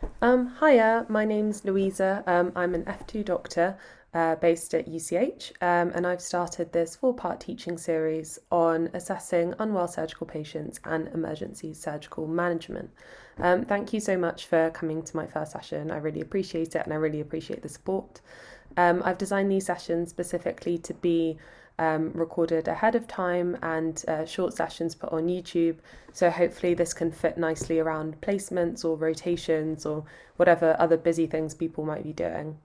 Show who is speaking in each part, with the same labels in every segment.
Speaker 1: Hiya, my name's Louisa. I'm an F2 doctor based at UCH, and I've started this four-part teaching series on assessing unwell surgical patients and emergency surgical management. Thank you so much for coming to my first session. I really appreciate it, and I really appreciate the support. I've designed these sessions specifically to be recorded ahead of time and short sessions put on YouTube. So hopefully this can fit nicely around placements or rotations or whatever other busy things people might be doing.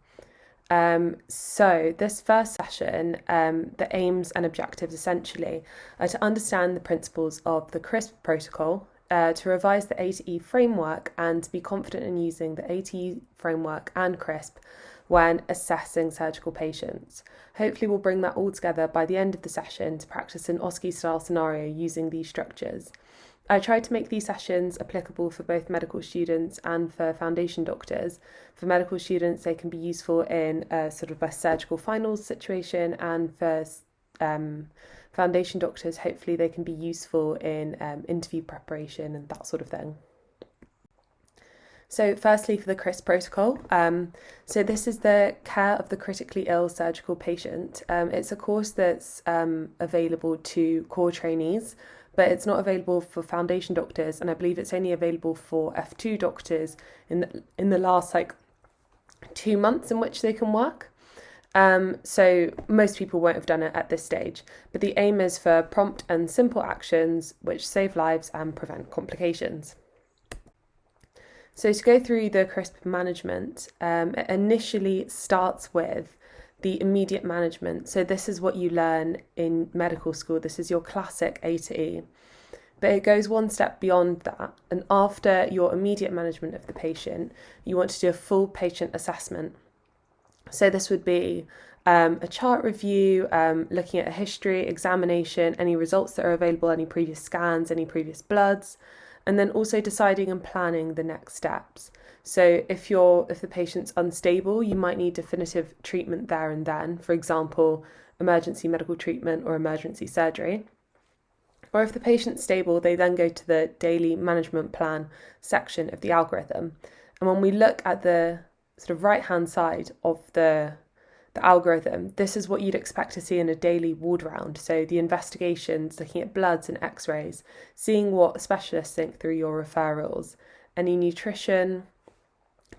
Speaker 1: So this first session, the aims and objectives essentially are to understand the principles of the CRISP protocol, to revise the A to E framework and to be confident in using the A to E framework and CRISP when assessing surgical patients. Hopefully we'll bring that all together by the end of the session to practice an OSCE style scenario using these structures. I tried to make these sessions applicable for both medical students and for foundation doctors. For medical students, they can be useful in a sort of a surgical finals situation, and for foundation doctors, hopefully they can be useful in interview preparation and that sort of thing. So firstly, for the CRISP protocol, so this is the care of the critically ill surgical patient. It's a course that's available to core trainees, but it's not available for foundation doctors, and I believe it's only available for F2 doctors in the last 2 months in which they can work. So most people won't have done it at this stage, but the aim is for prompt and simple actions which save lives and prevent complications. So to go through the CRISP management, it initially starts with the immediate management. So this is what you learn in medical school. This is your classic A to E. But it goes one step beyond that. And after your immediate management of the patient, you want to do a full patient assessment. So this would be a chart review, looking at a history, examination, any results that are available, any previous scans, any previous bloods, and then also deciding and planning the next steps. So if the patient's unstable, you might need definitive treatment there and then, for example, emergency medical treatment or emergency surgery. Or if the patient's stable, they then go to the daily management plan section of the algorithm. And when we look at the sort of right-hand side of the algorithm, this is what you'd expect to see in a daily ward round. So the investigations, looking at bloods and x-rays, seeing what specialists think through your referrals, any nutrition,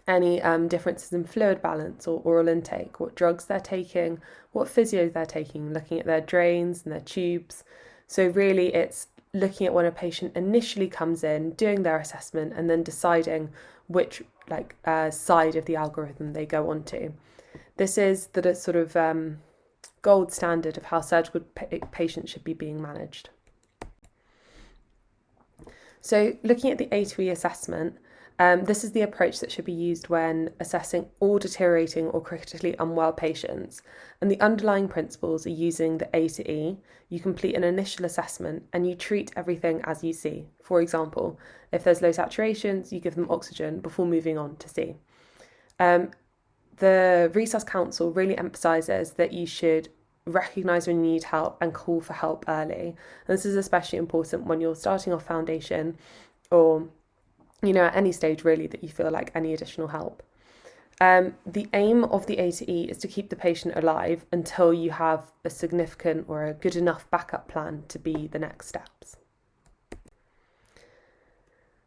Speaker 1: any differences in fluid balance or oral intake, what drugs they're taking, what physio they're taking, looking at their drains and their tubes. So really it's looking at when a patient initially comes in, doing their assessment, and then deciding which side of the algorithm they go onto. This is the sort of gold standard of how surgical patients should be being managed. So looking at the A to E assessment, this is the approach that should be used when assessing all deteriorating or critically unwell patients. And the underlying principles are using the A to E. You complete an initial assessment and you treat everything as you see. For example, if there's low saturations, you give them oxygen before moving on to C. The Resus Council really emphasises that you should recognise when you need help and call for help early. And this is especially important when you're starting off foundation or, at any stage really that you feel like any additional help. The aim of the A to E is to keep the patient alive until you have a significant or a good enough backup plan to be the next steps.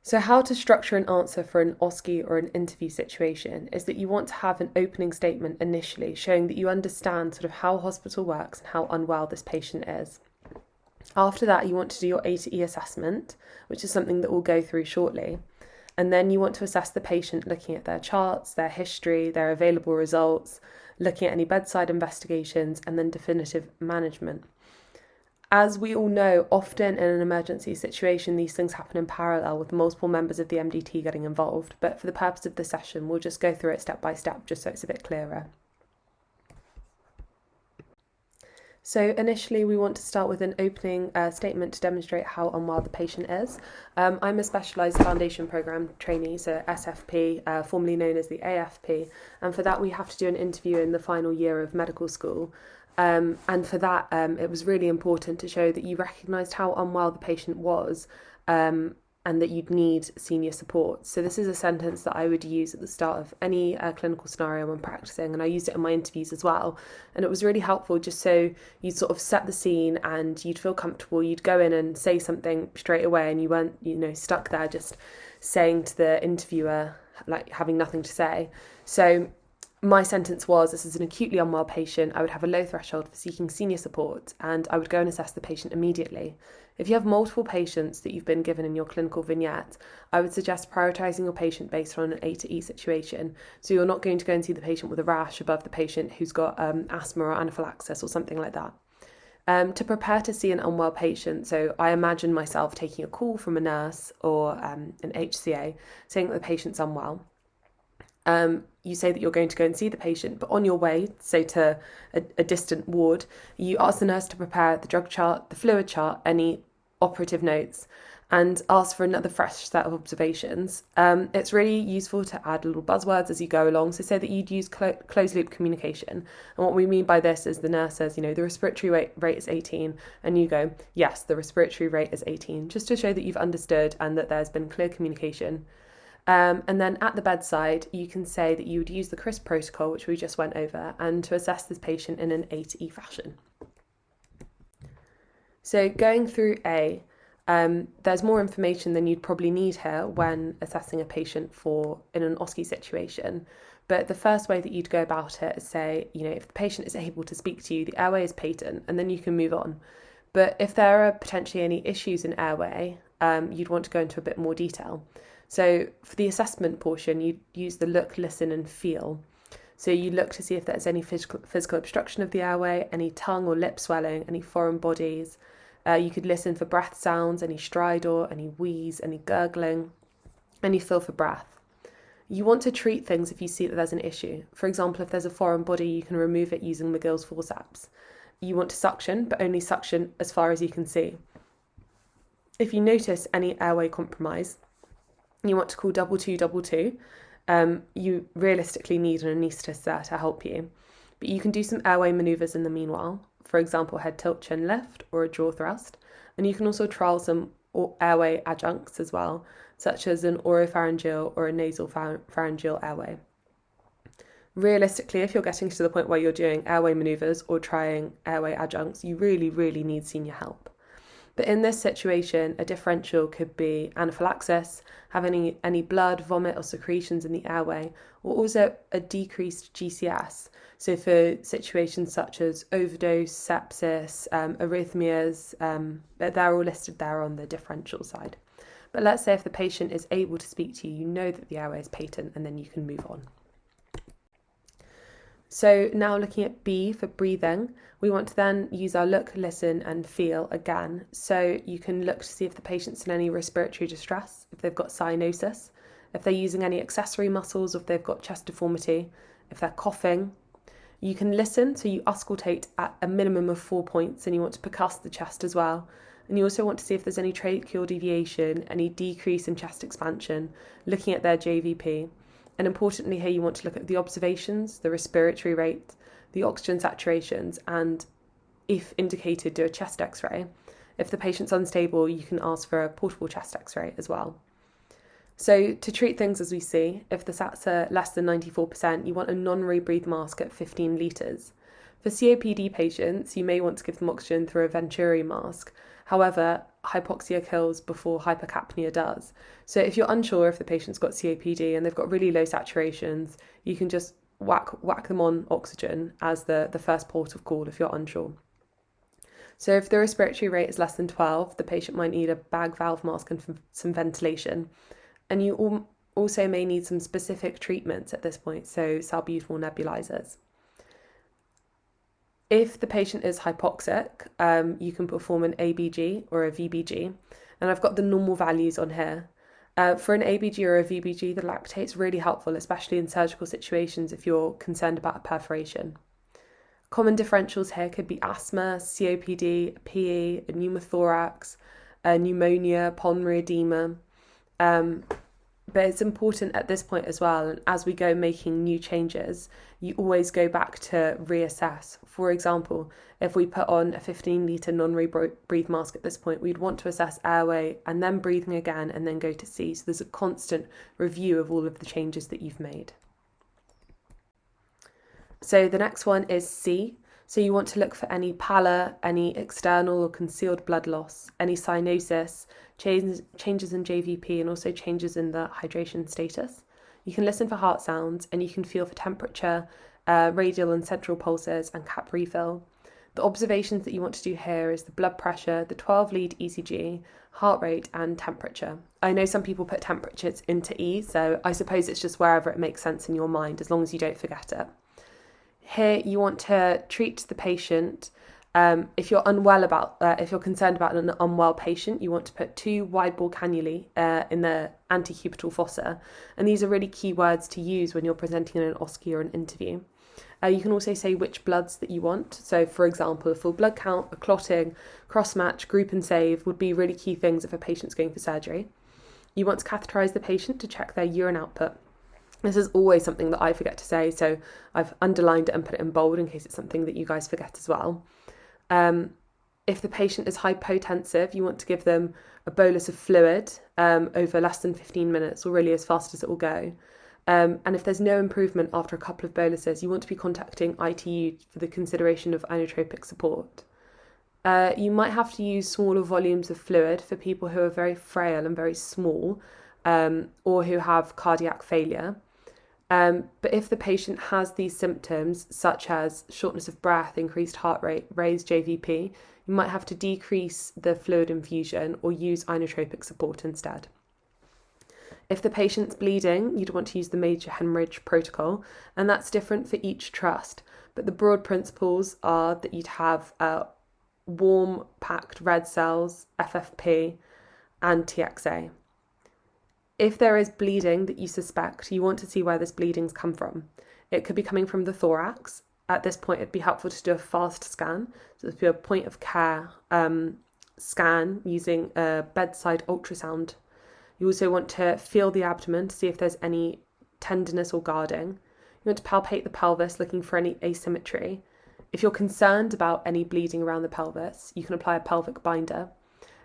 Speaker 1: So how to structure an answer for an OSCE or an interview situation is that you want to have an opening statement initially showing that you understand sort of how hospital works and how unwell this patient is. After that, you want to do your A to E assessment, which is something that we'll go through shortly. And then you want to assess the patient looking at their charts, their history, their available results, looking at any bedside investigations, and then definitive management. As we all know, often in an emergency situation, these things happen in parallel with multiple members of the MDT getting involved. But for the purpose of this session, we'll just go through it step by step, just so it's a bit clearer. So initially, we want to start with an opening statement to demonstrate how unwell the patient is. I'm a specialised foundation programme trainee, so SFP, formerly known as the AFP. And for that, we have to do an interview in the final year of medical school. And for that, it was really important to show that you recognised how unwell the patient was and that you'd need senior support. So this is a sentence that I would use at the start of any clinical scenario when practicing, and I used it in my interviews as well. And it was really helpful just so you'd sort of set the scene and you'd feel comfortable. You'd go in and say something straight away, and you weren't, stuck there just saying to the interviewer, like having nothing to say. So my sentence was, this is an acutely unwell patient. I would have a low threshold for seeking senior support, and I would go and assess the patient immediately. If you have multiple patients that you've been given in your clinical vignette, I would suggest prioritising your patient based on an A to E situation. So you're not going to go and see the patient with a rash above the patient who's got asthma or anaphylaxis or something like that. To prepare to see an unwell patient, so I imagine myself taking a call from a nurse or an HCA saying that the patient's unwell. You say that you're going to go and see the patient, but on your way, say to a distant ward, you ask the nurse to prepare the drug chart, the fluid chart, any operative notes, and ask for another fresh set of observations. It's really useful to add little buzzwords as you go along. So say that you'd use closed loop communication. And what we mean by this is the nurse says, the respiratory rate is 18. And you go, yes, the respiratory rate is 18, just to show that you've understood and that there's been clear communication. And then at the bedside, you can say that you would use the CCRISP protocol, which we just went over, and to assess this patient in an A to E fashion. So going through A, there's more information than you'd probably need here when assessing a patient in an OSCE situation. But the first way that you'd go about it is say, if the patient is able to speak to you, the airway is patent, and then you can move on. But if there are potentially any issues in airway, you'd want to go into a bit more detail. So for the assessment portion, you use the look, listen and feel. So you look to see if there's any physical obstruction of the airway, any tongue or lip swelling, any foreign bodies. You could listen for breath sounds, any stridor, any wheeze, any gurgling, and you feel for breath. You want to treat things if you see that there's an issue. For example, if there's a foreign body, you can remove it using McGill's forceps. You want to suction, but only suction as far as you can see. If you notice any airway compromise, you want to call 222. You realistically need an anaesthetist there to help you. But you can do some airway manoeuvres in the meanwhile. For example, head tilt, chin lift, or a jaw thrust. And you can also trial some airway adjuncts as well, such as an oropharyngeal or a nasal pharyngeal airway. Realistically, if you're getting to the point where you're doing airway manoeuvres or trying airway adjuncts, you really, really need senior help. But in this situation, a differential could be anaphylaxis, having any blood, vomit or secretions in the airway, or also a decreased GCS. So for situations such as overdose, sepsis, arrhythmias, they're all listed there on the differential side. But let's say if the patient is able to speak to you, you know that the airway is patent, and then you can move on. So now looking at B for breathing, we want to then use our look, listen and feel again. So you can look to see if the patient's in any respiratory distress, if they've got cyanosis, if they're using any accessory muscles, or if they've got chest deformity, if they're coughing. You can listen, so you auscultate at a minimum of 4 points, and you want to percuss the chest as well. And you also want to see if there's any tracheal deviation, any decrease in chest expansion, looking at their JVP. And importantly here, you want to look at the observations, the respiratory rate, the oxygen saturations, and if indicated, do a chest x-ray. If the patient's unstable, you can ask for a portable chest x-ray as well. So to treat things as we see, if the SATs are less than 94%, you want a non-rebreathe mask at 15 litres. For COPD patients, you may want to give them oxygen through a Venturi mask. However, hypoxia kills before hypercapnia does. So if you're unsure if the patient's got COPD and they've got really low saturations, you can just whack them on oxygen as the first port of call if you're unsure. So if the respiratory rate is less than 12, the patient might need a bag valve mask and some ventilation. And you also may need some specific treatments at this point, so salbutamol nebulizers. If the patient is hypoxic, you can perform an ABG or a VBG, and I've got the normal values on here. For an ABG or a VBG, the lactate's really helpful, especially in surgical situations if you're concerned about a perforation. Common differentials here could be asthma, COPD, PE, a pneumothorax, pneumonia, pulmonary edema. But it's important at this point as well, and as we go making new changes, you always go back to reassess. For example, if we put on a 15-litre non-rebreathe mask at this point, we'd want to assess airway and then breathing again and then go to C. So there's a constant review of all of the changes that you've made. So the next one is C. So you want to look for any pallor, any external or concealed blood loss, any cyanosis, changes in JVP, and also changes in the hydration status. You can listen for heart sounds, and you can feel for temperature, radial and central pulses, and cap refill. The observations that you want to do here is the blood pressure, the 12-lead ECG, heart rate, and temperature. I know some people put temperatures into E, so I suppose it's just wherever it makes sense in your mind, as long as you don't forget it. Here, you want to treat the patient. If you're if you're concerned about an unwell patient, you want to put 2 wide bore cannulae in the antecubital fossa. And these are really key words to use when you're presenting in an OSCE or an interview. You can also say which bloods that you want. So, for example, a full blood count, a clotting, cross-match, group and save would be really key things if a patient's going for surgery. You want to catheterise the patient to check their urine output. This is always something that I forget to say, so I've underlined it and put it in bold in case it's something that you guys forget as well. If the patient is hypotensive, you want to give them a bolus of fluid over less than 15 minutes, or really as fast as it will go. And if there's no improvement after a couple of boluses, you want to be contacting ITU for the consideration of inotropic support. You might have to use smaller volumes of fluid for people who are very frail and very small, or who have cardiac failure. But if the patient has these symptoms, such as shortness of breath, increased heart rate, raised JVP, you might have to decrease the fluid infusion or use inotropic support instead. If the patient's bleeding, you'd want to use the major hemorrhage protocol, and that's different for each trust. But the broad principles are that you'd have warm packed red cells, FFP, and TXA. If there is bleeding that you suspect, you want to see where this bleeding's come from. It could be coming from the thorax. At this point, it'd be helpful to do a fast scan. So this would be a point of care scan using a bedside ultrasound. You also want to feel the abdomen to see if there's any tenderness or guarding. You want to palpate the pelvis, looking for any asymmetry. If you're concerned about any bleeding around the pelvis, you can apply a pelvic binder.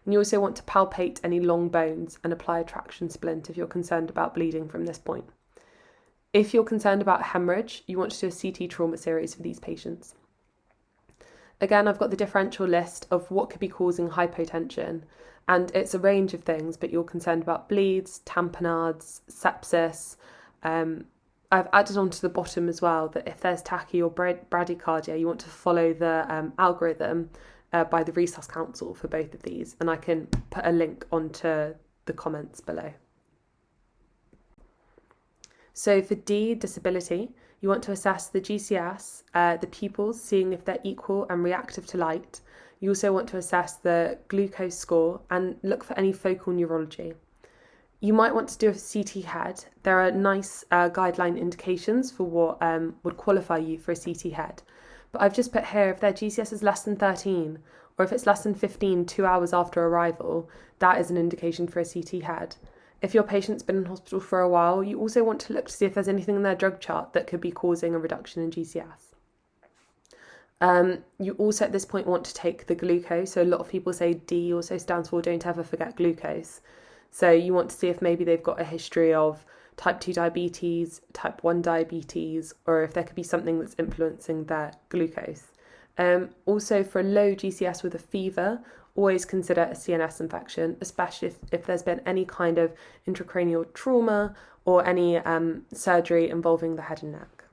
Speaker 1: And you also want to palpate any long bones and apply a traction splint if you're concerned about bleeding from this point. If you're concerned about hemorrhage, you want to do a CT trauma series for these patients. Again, I've got the differential list of what could be causing hypotension, and it's a range of things, but you're concerned about bleeds, tamponades, sepsis. I've added onto the bottom as well that if there's tachy or bradycardia, you want to follow the algorithm by the Resus Council for both of these, and I can put a link onto the comments below. So for D, disability, you want to assess the GCS, the pupils, seeing if they're equal and reactive to light. You also want to assess the glucose score and look for any focal neurology. You might want to do a CT head. There are nice guideline indications for what would qualify you for a CT head. But I've just put here, if their GCS is less than 13, or if it's less than 15 2 hours after arrival, that is an indication for a CT head. If your patient's been in hospital for a while, you also want to look to see if there's anything in their drug chart that could be causing a reduction in GCS. You also at this point want to take the glucose. So a lot of people say D also stands for don't ever forget glucose. So you want to see if maybe they've got a history of type 2 diabetes, type 1 diabetes, or if there could be something that's influencing their glucose. Also for a low GCS with a fever, always consider a CNS infection, especially if there's been any kind of intracranial trauma or any surgery involving the head and neck.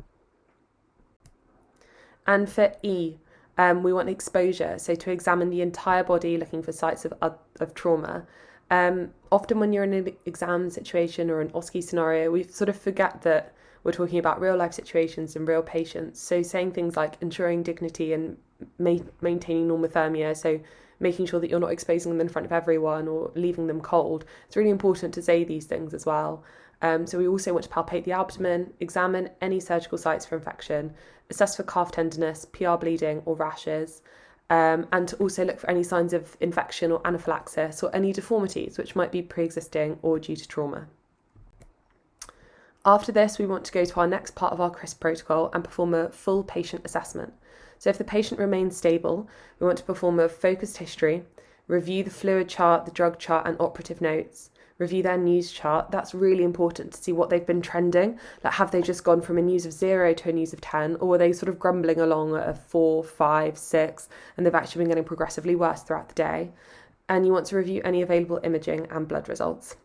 Speaker 1: And for E, we want exposure, so to examine the entire body looking for sites of trauma. Often when you're in an exam situation or an OSCE scenario, we sort of forget that we're talking about real life situations and real patients. So saying things like ensuring dignity and maintaining normothermia, so making sure that you're not exposing them in front of everyone or leaving them cold. It's really important to say these things as well. So we also want to palpate the abdomen, examine any surgical sites for infection, assess for calf tenderness, PR bleeding or rashes, and to also look for any signs of infection or anaphylaxis or any deformities which might be pre-existing or due to trauma. After this, we want to go to our next part of our CRISP protocol and perform a full patient assessment. So if the patient remains stable, we want to perform a focused history, review the fluid chart, the drug chart, and operative notes, review their news chart. That's really important to see what they've been trending. Like, have they just gone from a news of 0 to a news of 10, or are they sort of grumbling along at a 4, 5, 6, and they've actually been getting progressively worse throughout the day? And you want to review any available imaging and blood results.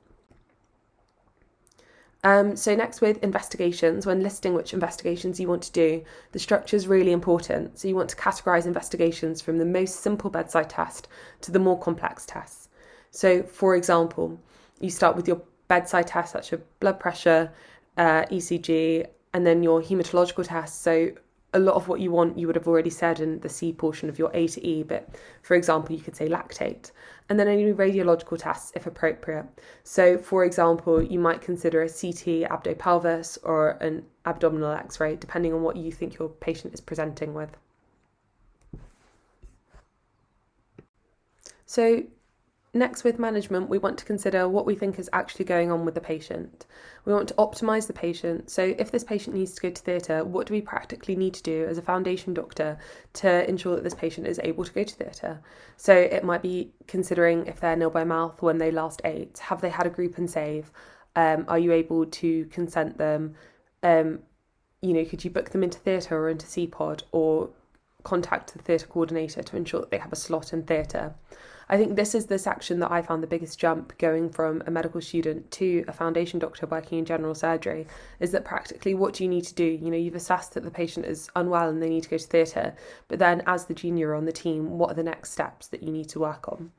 Speaker 1: So next, with investigations, when listing which investigations you want to do, the structure is really important. So you want to categorise investigations from the most simple bedside test to the more complex tests. So, for example, you start with your bedside test, that's your blood pressure, ECG, and then your haematological tests. So a lot of what you want, you would have already said in the C portion of your A to E, but for example, you could say lactate. And then any radiological tests if appropriate. So for example, you might consider a CT abdo-pelvis or an abdominal x-ray, depending on what you think your patient is presenting with. So next, with management, we want to consider what we think is actually going on with the patient. We want to optimise the patient. So if this patient needs to go to theatre, what do we practically need to do as a foundation doctor to ensure that this patient is able to go to theatre? So it might be considering if they're nil by mouth when they last ate. Have they had a group and save? Are you able to consent them? Could you book them into theatre or into CPOD, or contact the theatre coordinator to ensure that they have a slot in theatre? I think this is the section that I found the biggest jump going from a medical student to a foundation doctor working in general surgery, is that practically what do you need to do? You've assessed that the patient is unwell and they need to go to theatre, but then as the junior on the team, what are the next steps that you need to work on?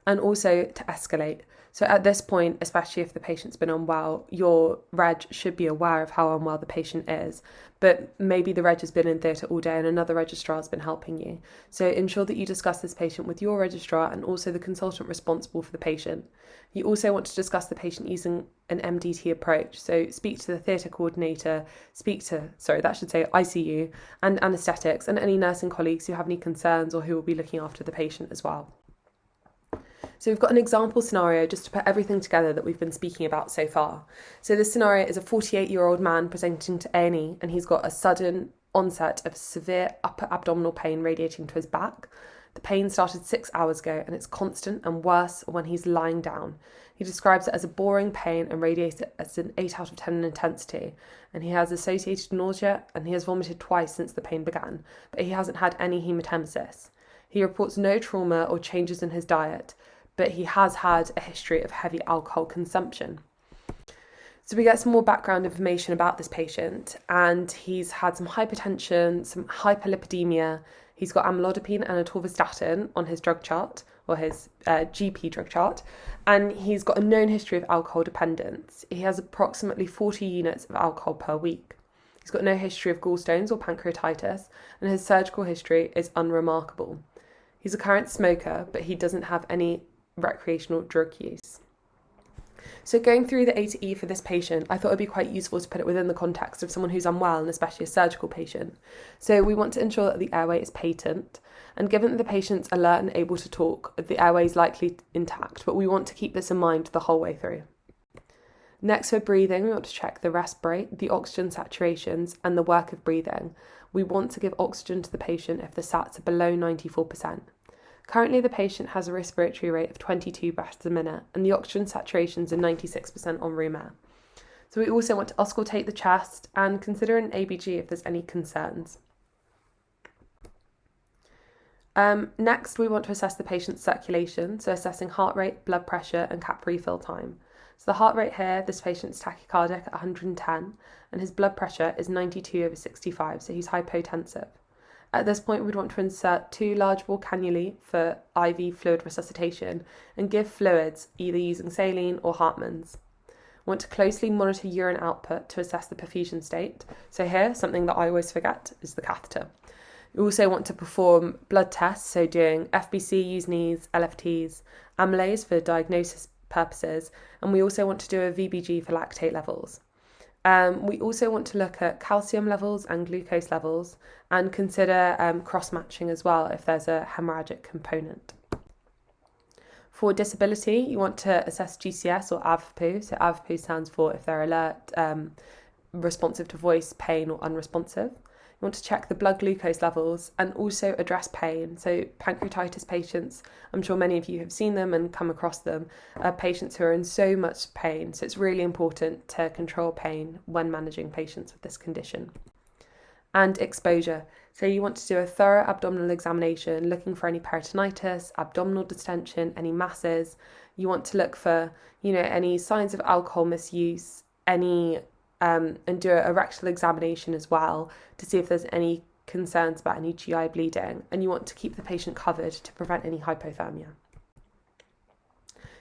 Speaker 1: And also to escalate. So at this point, especially if the patient's been unwell, your reg should be aware of how unwell the patient is, but maybe the reg has been in theatre all day and another registrar has been helping you. So ensure that you discuss this patient with your registrar and also the consultant responsible for the patient. You also want to discuss the patient using an MDT approach. So speak to the theatre coordinator, ICU and anaesthetics and any nursing colleagues who have any concerns or who will be looking after the patient as well. So we've got an example scenario just to put everything together that we've been speaking about so far. So this scenario is a 48-year-old man presenting to A&E, and he's got a sudden onset of severe upper abdominal pain radiating to his back. The pain started 6 hours ago and it's constant and worse when he's lying down. He describes it as a boring pain and radiates it as an 8 out of 10 in intensity. And he has associated nausea and he has vomited twice since the pain began, but he hasn't had any hematemesis. He reports no trauma or changes in his diet, but he has had a history of heavy alcohol consumption. So we get some more background information about this patient, and he's had some hypertension, some hyperlipidemia. He's got amlodipine and atorvastatin on his drug chart, or his GP drug chart, and he's got a known history of alcohol dependence. He has approximately 40 units of alcohol per week. He's got no history of gallstones or pancreatitis, and his surgical history is unremarkable. He's a current smoker, but he doesn't have any recreational drug use. So going through the A to E for this patient, I thought it'd be quite useful to put it within the context of someone who's unwell, and especially a surgical patient. So we want to ensure that the airway is patent, and given that the patient's alert and able to talk, the airway is likely intact, but we want to keep this in mind the whole way through. Next, for breathing, we want to check the rest rate, the oxygen saturations, and the work of breathing. We want to give oxygen to the patient if the sats are below 94%. Currently, the patient has a respiratory rate of 22 breaths a minute, and the oxygen saturations are 96% on room air. So we also want to auscultate the chest and consider an ABG if there's any concerns. Next, we want to assess the patient's circulation, so assessing heart rate, blood pressure, and cap refill time. So the heart rate here, this patient's tachycardic at 110, and his blood pressure is 92/65, so he's hypotensive. At this point, we'd want to insert 2 large bore cannulae for IV fluid resuscitation and give fluids either using saline or Hartmann's. We want to closely monitor urine output to assess the perfusion state. So here, something that I always forget is the catheter. We also want to perform blood tests, so doing FBC, USNEs, LFTs, amylase for diagnosis purposes, and we also want to do a VBG for lactate levels. We also want to look at calcium levels and glucose levels and consider cross-matching as well if there's a hemorrhagic component. For disability, you want to assess GCS or AVPU. So AVPU stands for if they're alert, responsive to voice, pain, or unresponsive. You want to check the blood glucose levels and also address pain. So pancreatitis patients, I'm sure many of you have seen them and come across them, are patients who are in so much pain. So it's really important to control pain when managing patients with this condition. And exposure. So you want to do a thorough abdominal examination, looking for any peritonitis, abdominal distension, any masses. You want to look for, any signs of alcohol misuse, and do a rectal examination as well to see if there's any concerns about any GI bleeding. And you want to keep the patient covered to prevent any hypothermia.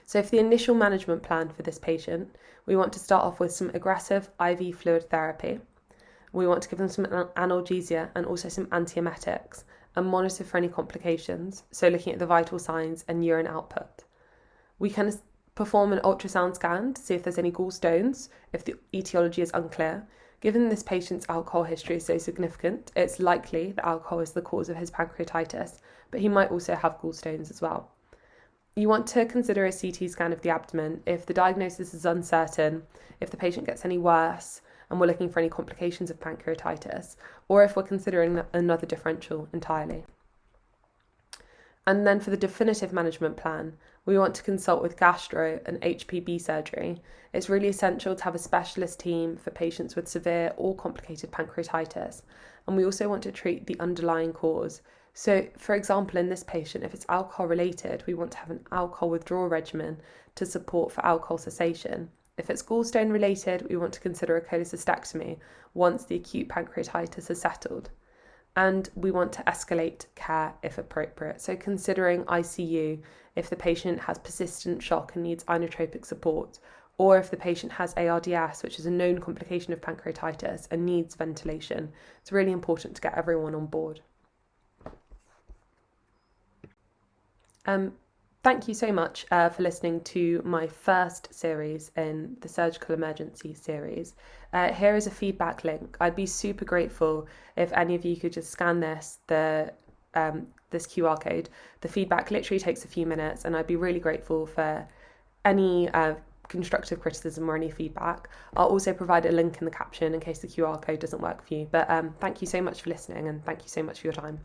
Speaker 1: So for the initial management plan for this patient, we want to start off with some aggressive IV fluid therapy. We want to give them some analgesia and also some antiemetics and monitor for any complications, so looking at the vital signs and urine output. We can perform an ultrasound scan to see if there's any gallstones, if the etiology is unclear. Given this patient's alcohol history is so significant, it's likely that alcohol is the cause of his pancreatitis, but he might also have gallstones as well. You want to consider a CT scan of the abdomen if the diagnosis is uncertain, if the patient gets any worse, and we're looking for any complications of pancreatitis, or if we're considering another differential entirely. And then for the definitive management plan, we want to consult with gastro and HPB surgery. It's really essential to have a specialist team for patients with severe or complicated pancreatitis. And we also want to treat the underlying cause. So, for example, in this patient, if it's alcohol related, we want to have an alcohol withdrawal regimen to support for alcohol cessation. If it's gallstone related, we want to consider a cholecystectomy once the acute pancreatitis has settled. And we want to escalate care if appropriate. So considering ICU if the patient has persistent shock and needs inotropic support, or if the patient has ARDS, which is a known complication of pancreatitis and needs ventilation. It's really important to get everyone on board. Thank you so much for listening to my first series in the Surgical Emergency series. Here is a feedback link. I'd be super grateful if any of you could just scan this QR code. The feedback literally takes a few minutes, and I'd be really grateful for any constructive criticism or any feedback. I'll also provide a link in the caption in case the QR code doesn't work for you. But thank you so much for listening, and thank you so much for your time.